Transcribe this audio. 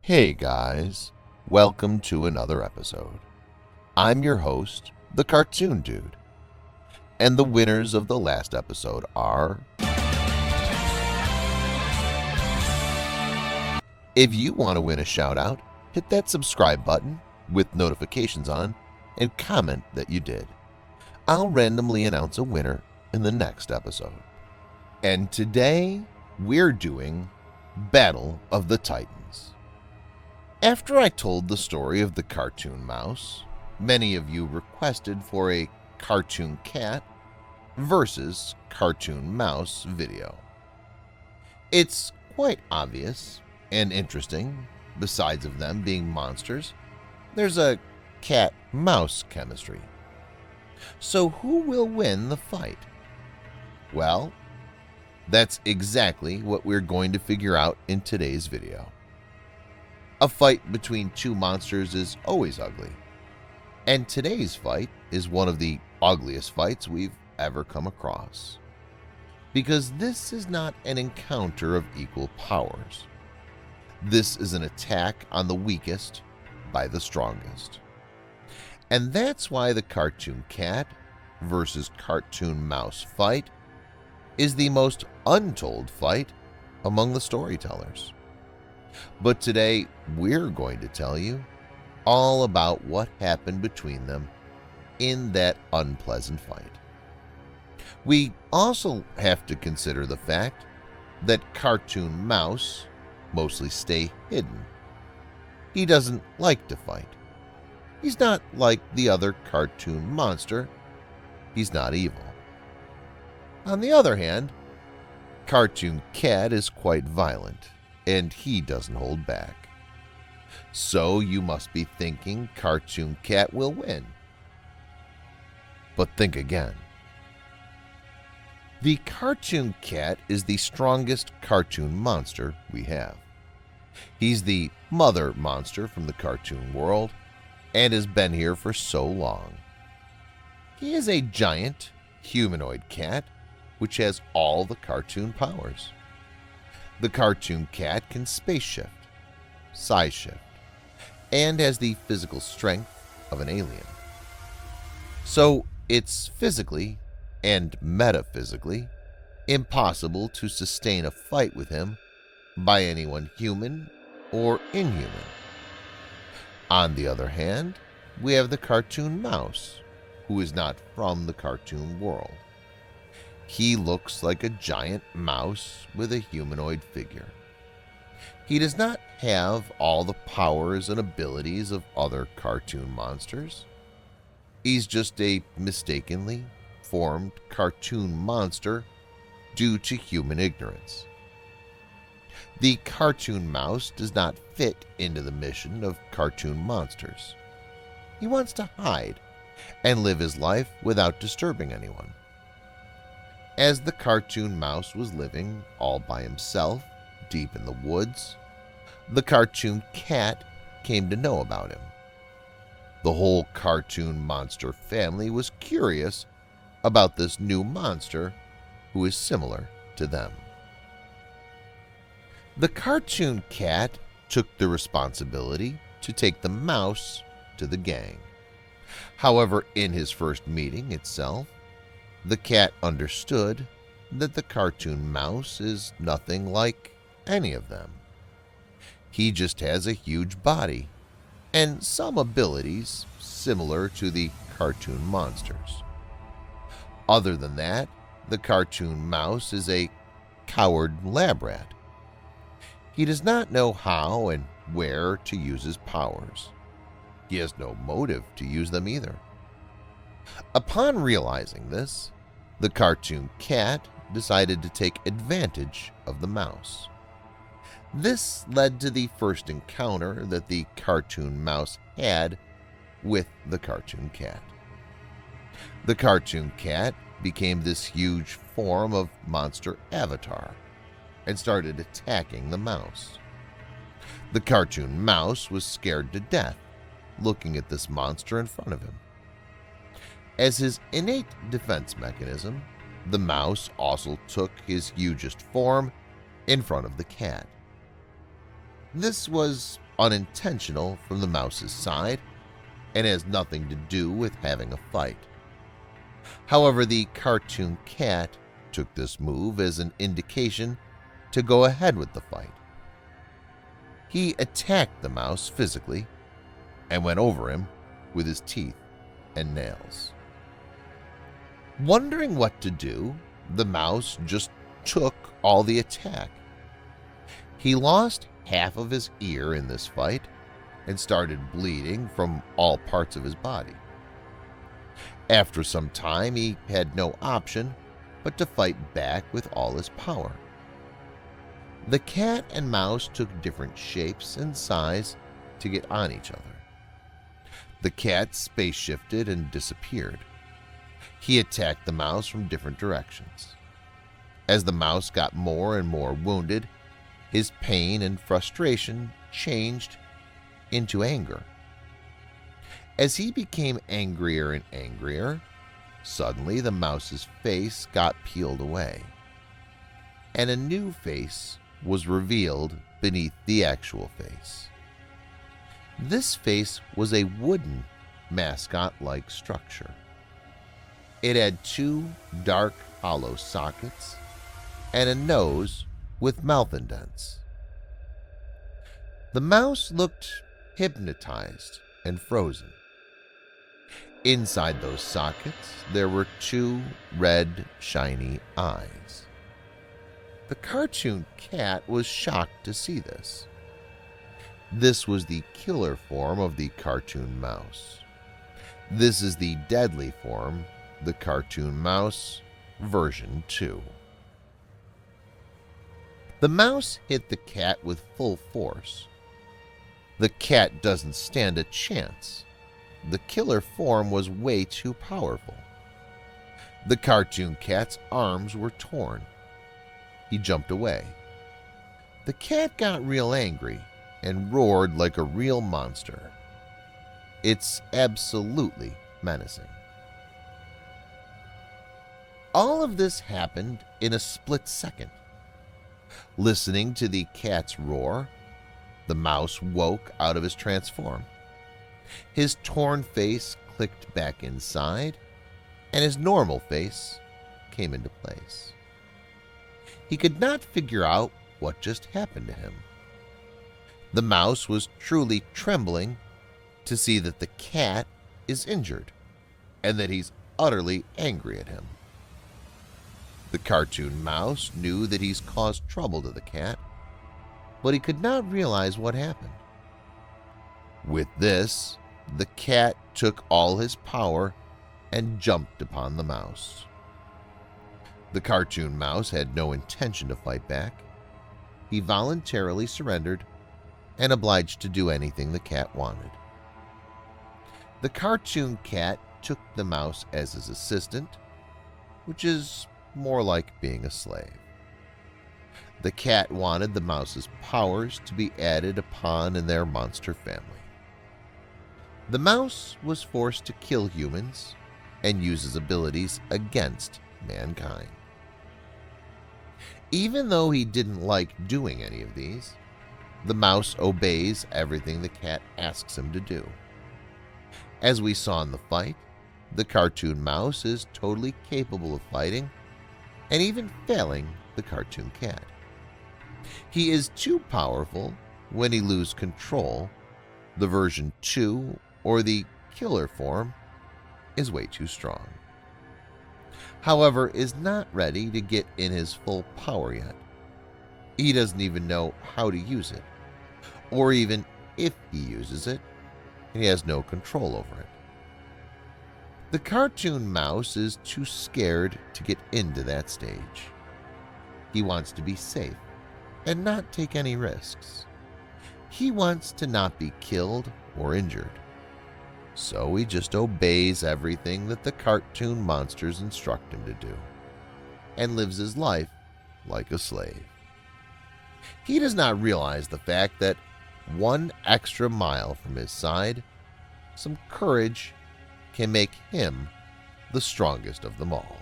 Hey guys, welcome to another episode. I'm your host, the Cartoon Dude, and the winners of the last episode are... If you want to win a shout out, hit that subscribe button with notifications on and comment that you did. I'll randomly announce a winner in the next episode. And today, we're doing Battle of the Titans. After I told the story of the cartoon mouse, many of you requested for a cartoon cat versus cartoon mouse video. It's quite obvious and interesting. Besides of them being monsters, there's a cat-mouse chemistry. So who will win the fight? Well, that's exactly what we're going to figure out in today's video. A fight between two monsters is always ugly, and today's fight is one of the ugliest fights we've ever come across. Because this is not an encounter of equal powers. This is an attack on the weakest by the strongest. And that's why the cartoon cat versus cartoon mouse fight is the most untold fight among the storytellers. But today we're going to tell you all about what happened between them in that unpleasant fight. We also have to consider the fact that cartoon mouse mostly stay hidden. He doesn't like to fight. He's not like the other cartoon monster. He's not evil. On the other hand, cartoon cat is quite violent, and he doesn't hold back. So you must be thinking cartoon cat will win. But think again. The cartoon cat is the strongest cartoon monster we have. He's the mother monster from the cartoon world and has been here for so long. He is a giant humanoid cat which has all the cartoon powers. The cartoon cat can space shift, size shift, and has the physical strength of an alien. So it's physically and metaphysically impossible to sustain a fight with him by anyone human or inhuman. On the other hand, we have the cartoon mouse, who is not from the cartoon world. He looks like a giant mouse with a humanoid figure. He does not have all the powers and abilities of other cartoon monsters. He's just a mistakenly formed cartoon monster due to human ignorance. The cartoon mouse does not fit into the mission of cartoon monsters. He wants to hide and live his life without disturbing anyone. As the cartoon mouse was living all by himself deep in the woods, the cartoon cat came to know about him. The whole cartoon monster family was curious about this new monster who is similar to them. The cartoon cat took the responsibility to take the mouse to the gang. However, in his first meeting itself, the cat understood that the cartoon mouse is nothing like any of them. He just has a huge body and some abilities similar to the cartoon monsters. Other than that, the cartoon mouse is a coward lab rat. He does not know how and where to use his powers. He has no motive to use them either. Upon realizing this, the cartoon cat decided to take advantage of the mouse. This led to the first encounter that the cartoon mouse had with the cartoon cat. The cartoon cat became this huge form of monster avatar and started attacking the mouse. The cartoon mouse was scared to death looking at this monster in front of him. As his innate defense mechanism, the mouse also took his hugest form in front of the cat. This was unintentional from the mouse's side and has nothing to do with having a fight. However, the cartoon cat took this move as an indication to go ahead with the fight. He attacked the mouse physically and went over him with his teeth and nails. Wondering what to do, the mouse just took all the attack. He lost half of his ear in this fight and started bleeding from all parts of his body. After some time, he had no option but to fight back with all his power. The cat and mouse took different shapes and size to get on each other. The cat space shifted and disappeared. He attacked the mouse from different directions. As the mouse got more and more wounded, his pain and frustration changed into anger. As he became angrier and angrier, suddenly the mouse's face got peeled away, and a new face was revealed beneath the actual face. This face was a wooden mascot-like structure. It had two dark hollow sockets and a nose with mouth indents. The mouse looked hypnotized and frozen. Inside those sockets, there were two red, shiny eyes. The cartoon cat was shocked to see this. This was the killer form of the cartoon mouse. This is the deadly form, the cartoon mouse version 2. The mouse hit the cat with full force. The cat doesn't stand a chance. The killer form was way too powerful. The cartoon cat's arms were torn. He jumped away. The cat got real angry and roared like a real monster. It's absolutely menacing. All of this happened in a split second. Listening to the cat's roar, the mouse woke out of his transform. His torn face clicked back inside, and his normal face came into place. He could not figure out what just happened to him. The mouse was truly trembling to see that the cat is injured and that he's utterly angry at him. The cartoon mouse knew that he's caused trouble to the cat, but he could not realize what happened. With this, the cat took all his power and jumped upon the mouse. The cartoon mouse had no intention to fight back. He voluntarily surrendered and obliged to do anything the cat wanted. The cartoon cat took the mouse as his assistant, which is more like being a slave. The cat wanted the mouse's powers to be added upon in their monster family. The mouse was forced to kill humans and use his abilities against mankind. Even though he didn't like doing any of these, the mouse obeys everything the cat asks him to do. As we saw in the fight, the cartoon mouse is totally capable of fighting and even failing the cartoon cat. He is too powerful when he loses control. The version 2 or the killer form is way too strong. However, is not ready to get in his full power yet. He doesn't even know how to use it, or even if he uses it, he has no control over it. The cartoon mouse is too scared to get into that stage. He wants to be safe and not take any risks. He wants to not be killed or injured. So he just obeys everything that the cartoon monsters instruct him to do and lives his life like a slave. He does not realize the fact that one extra mile from his side, some courage can make him the strongest of them all.